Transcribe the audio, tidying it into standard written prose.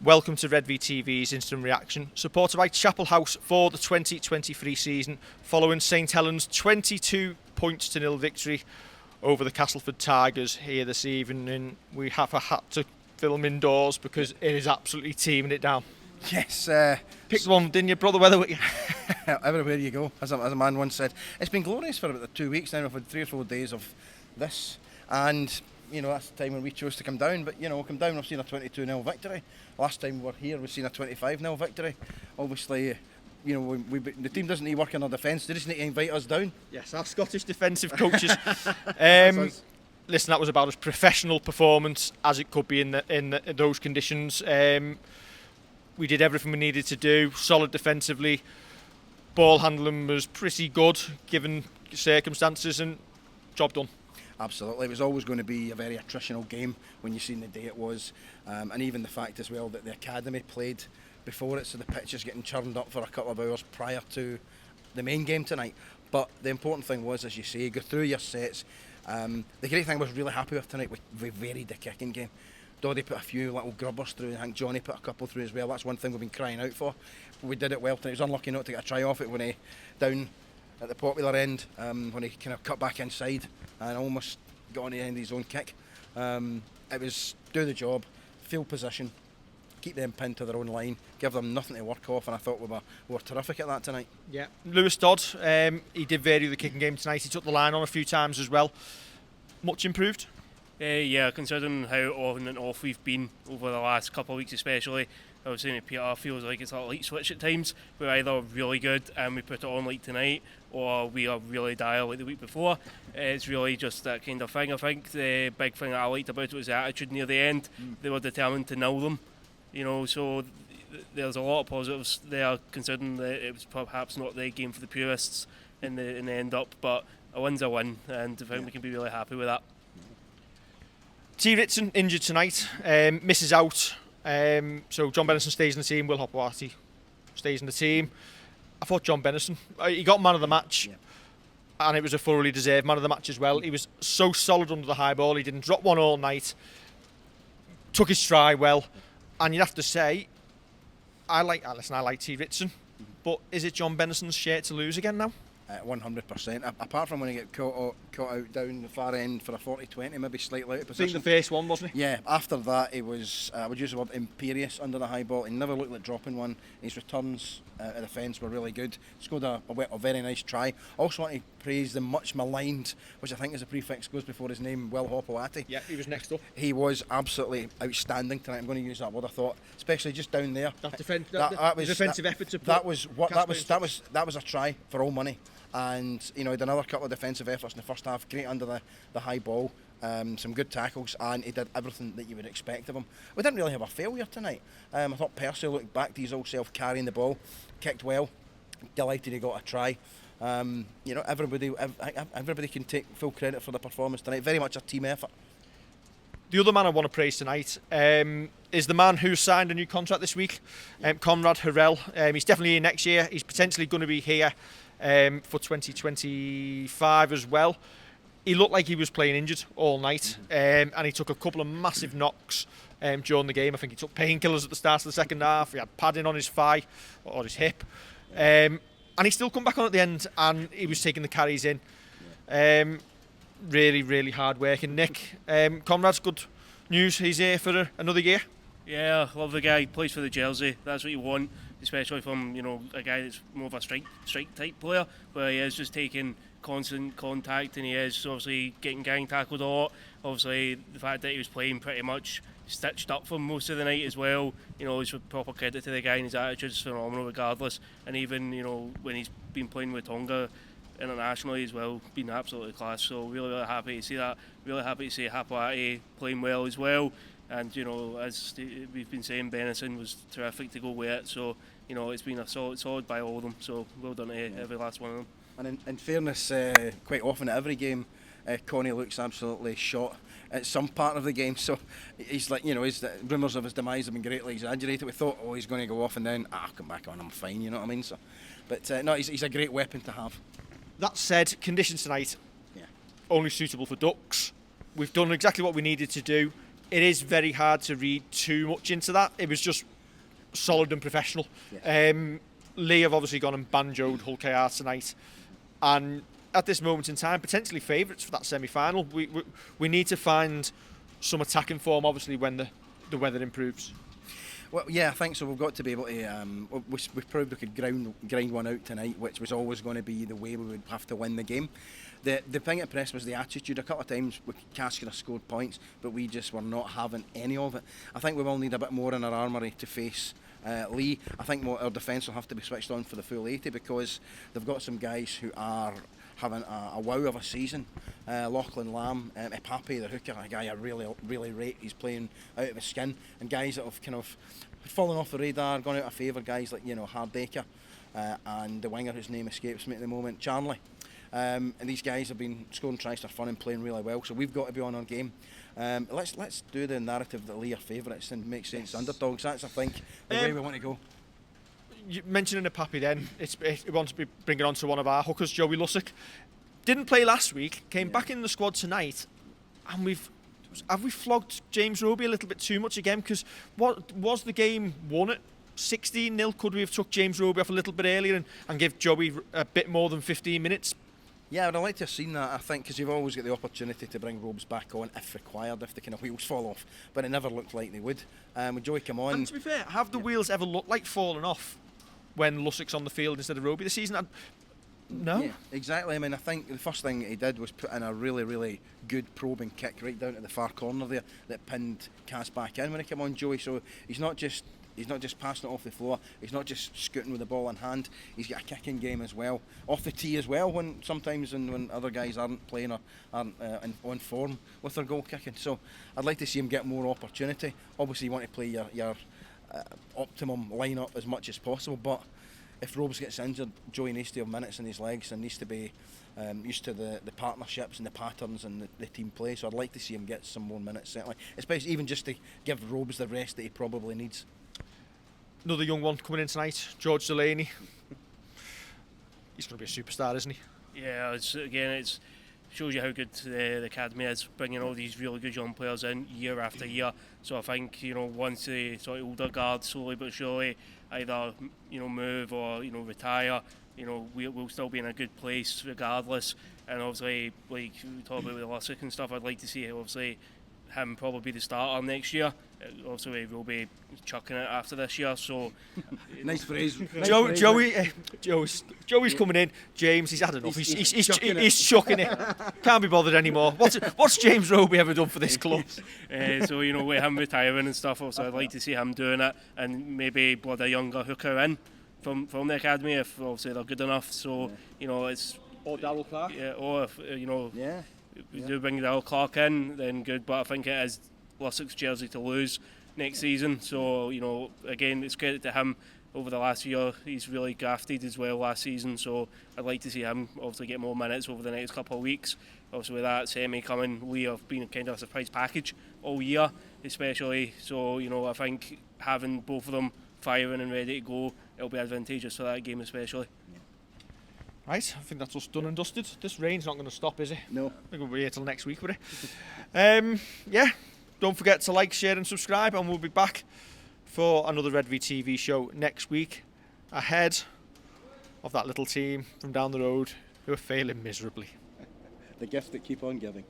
Welcome to Redvee TV's Instant Reaction, supported by Chapel House for the 2023 season, following St Helens' 22-0 victory over the Castleford Tigers here this evening. We have had to film indoors because it is absolutely teaming it down. Yes. Picked one, didn't you, brother? Whether everywhere you go, as a man once said. It's been glorious for about 2 weeks now. We've had 3 or 4 days of this, and that's the time when we chose to come down. But come down, we've seen a 22-0 victory. Last time we were here, we've seen a 25-0 victory. Obviously, the team doesn't need work on our defence. They just need to invite us down. Yes, our Scottish defensive coaches. Listen, that was about as professional performance as it could be in those conditions. We did everything we needed to do. Solid defensively. Ball handling was pretty good given circumstances, and job done. Absolutely, it was always going to be a very attritional game when you seen the day it was, and even the fact as well that the academy played before it, so the pitch is getting churned up for a couple of hours prior to the main game tonight. But the important thing was, as you say, go through your sets. The great thing I was really happy with tonight, we varied the kicking game. Doddy put a few little grubbers through, and I think Johnny put a couple through as well. That's one thing we've been crying out for. We did it well tonight. It was unlucky not to get a try off it when he down at the popular end, when he kind of cut back inside and almost got on the end of his own kick. It was do the job, field position, keep them pinned to their own line, give them nothing to work off, and I thought we were terrific at that tonight. Yeah, Lewis Dodd, he did vary the kicking game tonight. He took the line on a few times as well. Much improved? Yeah, considering how on and off we've been over the last couple of weeks especially. I was saying to Peter, feels like it's a light switch at times. We're either really good and we put it on like tonight, or we are really dire like the week before. It's really just that kind of thing. I think the big thing that I liked about it was the attitude near the end. They were determined to nail them, so there's a lot of positives there, considering that it was perhaps not the game for the purists in the end up, but a win's a win, and I think we can be really happy with that. T. Ritson injured tonight, misses out. So John Bennison stays in the team. Will Hopewati stays in the team. I thought John Bennison, he got man of the match, and it was a thoroughly deserved man of the match as well. He was so solid under the high ball. He didn't drop one all night. Took his stride well, and you'd have to say, I like T. Ritson, but is it John Bennison's shirt to lose again now? 100%. Apart from when he got caught out down the far end for a 40-20, maybe slightly out of position. I think the first one, wasn't he? Yeah, after that he was, I would use the word imperious under the high ball. He never looked like dropping one. His returns at the fence were really good. Scored a very nice try. Also want to praise the much maligned, which I think is a prefix goes before his name, Will Hopewati. Yeah, he was next up. He was absolutely outstanding tonight. I'm going to use that word, I thought, especially just down there. That defensive effort to put that was a try for all money. And he had another couple of defensive efforts in the first half, great under the high ball, some good tackles, and he did everything that you would expect of him. We didn't really have a failure tonight. I thought Percy looked back to his old self, carrying the ball, kicked well, delighted he got a try. Everybody can take full credit for the performance tonight. Very much a team effort. The other man I want to praise tonight is the man who signed a new contract this week, Conrad Harrell. He's definitely here next year. He's potentially going to be here for 2025 as well. He looked like he was playing injured all night, and he took a couple of massive knocks during the game. I think he took painkillers at the start of the second half. He had padding on his thigh or his hip, and he still come back on at the end, and he was taking the carries in. Really, really hard work. And Nick, Conrad's good news. He's here for another year. Yeah, love the guy. He plays for the jersey. That's what you want, especially from a guy that's more of a strike type player, where he is just taking constant contact, and he is obviously getting gang tackled a lot. Obviously, the fact that he was playing pretty much stitched up for most of the night as well, it's proper credit to the guy, and his attitude is phenomenal regardless. And even when he's been playing with Tonga internationally as well, been absolutely class. So really happy to see that. Really happy to see Hopewati playing well as well. And as we've been saying, Bennison was terrific to go with it. So it's been a solid by all of them. So well done to every last one of them. And in fairness, quite often at every game, Connie looks absolutely shot at some part of the game. So he's like, his rumours of his demise have been greatly exaggerated. We thought, he's going to go off and then, come back on, I'm fine. You know what I mean? So, but no, he's a great weapon to have. That said, conditions tonight only suitable for ducks. We've done exactly what we needed to do. it is very hard to read too much into that. It was just solid and professional. Yeah. Leigh have obviously gone and banjoed Hull KR tonight, and at this moment in time, potentially favourites for that semi-final. We need to find some attacking form, obviously, when the weather improves. Well, yeah, I think so. We've got to be able to. We proved we could grind one out tonight, which was always going to be the way we would have to win the game. The thing that impressed was the attitude. A couple of times Cass could have scored points, but we just were not having any of it. I think we will need a bit more in our armoury to face Leigh. I think our defence will have to be switched on for the full 80, because they've got some guys who are having a wow of a season. Lachlan Lamb, Pape, the hooker, a guy I really rate. He's playing out of his skin, and guys that have kind of fallen off the radar, gone out of favour, guys like Hardacre, and the winger whose name escapes me at the moment, Charnley. And these guys have been scoring tries for fun and playing really well, so we've got to be on our game. Let's do the narrative that Leigh are favourites and make sense underdogs. That's, I think, the way we want to go. You mentioning the Pappy then, it wants to be bringing on to one of our hookers, Joey Lussick. Didn't play last week, came back in the squad tonight, and have we flogged James Roby a little bit too much again? Because what was the game won at 16-0? Could we have took James Roby off a little bit earlier and give Joey a bit more than 15 minutes? Yeah, I'd like to have seen that, I think, because you've always got the opportunity to bring Robes back on if required, if the kind of wheels fall off, but it never looked like they would. With Joey come on... And to be fair, have the wheels ever looked like falling off when Lussick's on the field instead of Roby this season? No. Yeah, exactly. I mean, I think the first thing he did was put in a really good probing kick right down to the far corner there that pinned Cass back in when he came on, Joey. So he's not just passing it off the floor. He's not just scooting with the ball in hand. He's got a kicking game as well, off the tee as well. When other guys aren't playing or aren't on form with their goal kicking. So I'd like to see him get more opportunity. Obviously, you want to play your optimum lineup as much as possible, but if Robes gets injured, Joey needs to have minutes in his legs and needs to be used to the partnerships and the patterns and the team play. So I'd like to see him get some more minutes, certainly, especially even just to give Robes the rest that he probably needs. Another young one coming in tonight, George Delaney. He's going to be a superstar, isn't he? Yeah, it shows you how good the academy is, bringing all these really good young players in year after year. So I think once the sort of older guard slowly but surely either move or retire, we'll still be in a good place regardless. And obviously, like we talk about with Lussick and stuff, I'd like to see obviously him probably be the starter next year. Obviously, we'll be chucking it after this year. So Nice phrase. Joey's coming in. James, he's had enough. He's chucking it. Can't be bothered anymore. What's James Roby ever done for this club? So with him retiring and stuff, also I'd like to see him doing it, and maybe blood a younger hooker in from the academy if obviously they're good enough. So it's Or Darryl Clark. Yeah, or if Yeah. we do bring Darryl Clark in, then good. But I think it is Lussick's jersey to lose next season. So again, it's credit to him. Over the last year, he's really grafted as well last season. So I'd like to see him obviously get more minutes over the next couple of weeks. Obviously with that semi coming, we have been kind of a surprise package all year, especially. So I think having both of them firing and ready to go, it'll be advantageous for that game especially. Right, I think that's us done and dusted. This rain's not going to stop, is it? No. I think we'll be here till next week, will it? Yeah, don't forget to like, share and subscribe, and we'll be back for another Redvee TV show next week, ahead of that little team from down the road who are failing miserably. The gift that keep on giving.